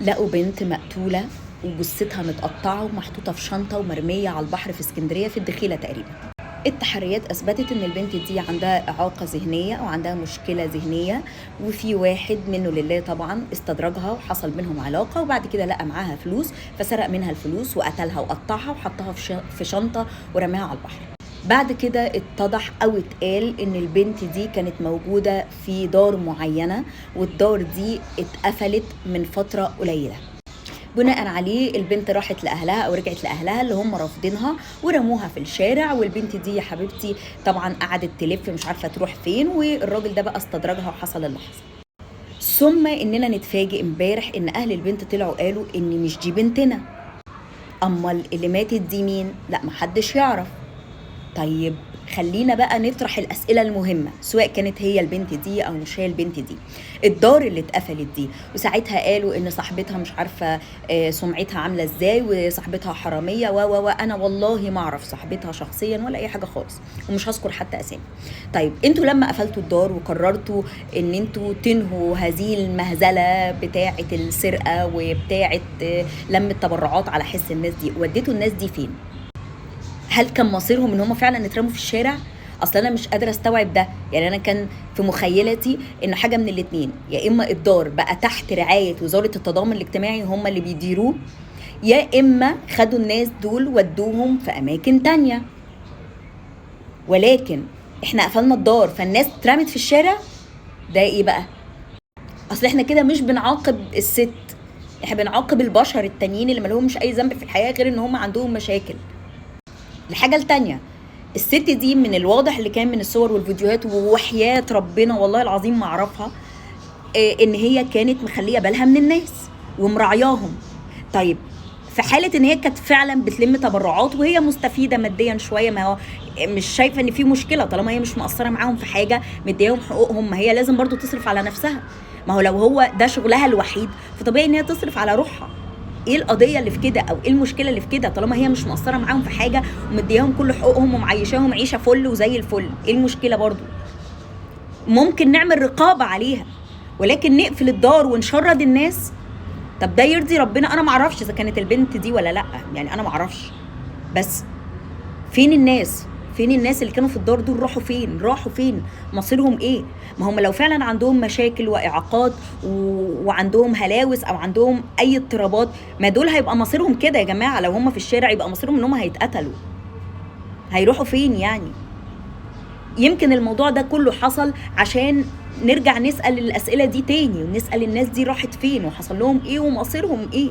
لقوا بنت مقتولة وجثتها متقطعة ومحطوطة في شنطة ومرمية على البحر في اسكندرية في الدخيلة تقريبا. التحريات أثبتت إن البنت دي عندها إعاقة ذهنية أو عندها مشكلة ذهنية، وفي واحد منه لله طبعا استدرجها وحصل بينهم علاقة، وبعد كده لقى معاها فلوس فسرق منها الفلوس وقتلها وقطعها وحطها في شنطة ورماها على البحر. بعد كده اتضح أو اتقال إن البنت دي كانت موجودة في دار معينة، والدار دي اتقفلت من فترة قليلة. بناء عليه البنت راحت لأهلها أو رجعت لأهلها اللي هم رافضينها ورموها في الشارع، والبنت دي يا حبيبتي طبعا قعدت تلف مش عارفة تروح فين، والراجل ده بقى استدرجها وحصل اللي حصل. ثم إننا نتفاجئ امبارح إن أهل البنت طلعوا قالوا إن مش دي بنتنا، أمال اللي ماتت دي مين؟ لا محدش يعرف. طيب خلينا بقى نطرح الأسئلة المهمة، سواء كانت هي البنت دي أو مش هي البنت دي. الدار اللي اتقفلت دي وساعتها قالوا إن صاحبتها مش عارفة سمعتها عاملة إزاي وصاحبتها حرامية أنا والله ما أعرف صاحبتها شخصيا ولا أي حاجة خالص، ومش هذكر حتى أسامي. طيب انتوا لما قفلتوا الدار وقررتوا إن انتوا تنهوا هذه المهزلة بتاعة السرقة وبتاعة لم التبرعات على حس الناس دي، وديتوا الناس دي فين؟ هل كان مصيرهم ان هم فعلا يترموا في الشارع؟ اصل انا مش قادره استوعب ده. يعني انا كان في مخيلتي ان حاجه من الاتنين، يا اما الدار بقى تحت رعايه وزاره التضامن الاجتماعي هم اللي بيديروه، يا اما خدوا الناس دول ودوهم في اماكن تانية. ولكن احنا قفلنا الدار فالناس اترمت في الشارع، ده ايه بقى؟ اصل احنا كده مش بنعاقب الست، احنا بنعاقب البشر التانيين اللي مالهمش اي ذنب في الحياه غير ان هم عندهم مشاكل. الحاجة التانية، الست دي من الواضح اللي كان من الصور والفيديوهات ووحياة ربنا والله العظيم ما اعرفها، ان هي كانت مخلية بالها من الناس ومراعياهم. طيب في حالة ان هي كانت فعلا بتلم تبرعات وهي مستفيدة ماديا شوية، ما هو مش شايفة ان في مشكلة طالما هي مش مقصرة معاهم في حاجة، مديهم حقوقهم، ما هي لازم برضو تصرف على نفسها. ما هو لو هو ده شغلها الوحيد فطبيعي ان هي تصرف على روحها. ايه القضيه اللي في كده او ايه المشكله اللي في كده طالما هي مش مقصره معاهم في حاجه ومدياهم كل حقوقهم ومعيشاهم عيشه فل وزي الفل؟ ايه المشكله برضو؟ ممكن نعمل رقابه عليها، ولكن نقفل الدار ونشرد الناس؟ طب ده يرضي ربنا؟ انا معرفش اذا كانت البنت دي ولا لا، يعني انا معرفش، بس فين الناس؟ فين الناس اللي كانوا في الدار دول؟ راحوا فين؟ مصيرهم ايه؟ ما هم لو فعلا عندهم مشاكل واعاقات وعندهم هلاوس او عندهم اي اضطرابات، ما دول هيبقى مصيرهم كده يا جماعه. لو هم في الشارع يبقى مصيرهم ان هم هيتقتلوا، هيروحوا فين يعني؟ يمكن الموضوع ده كله حصل عشان نرجع نسال الاسئله دي تاني ونسال الناس دي راحت فين وحصل لهم ايه ومصيرهم ايه.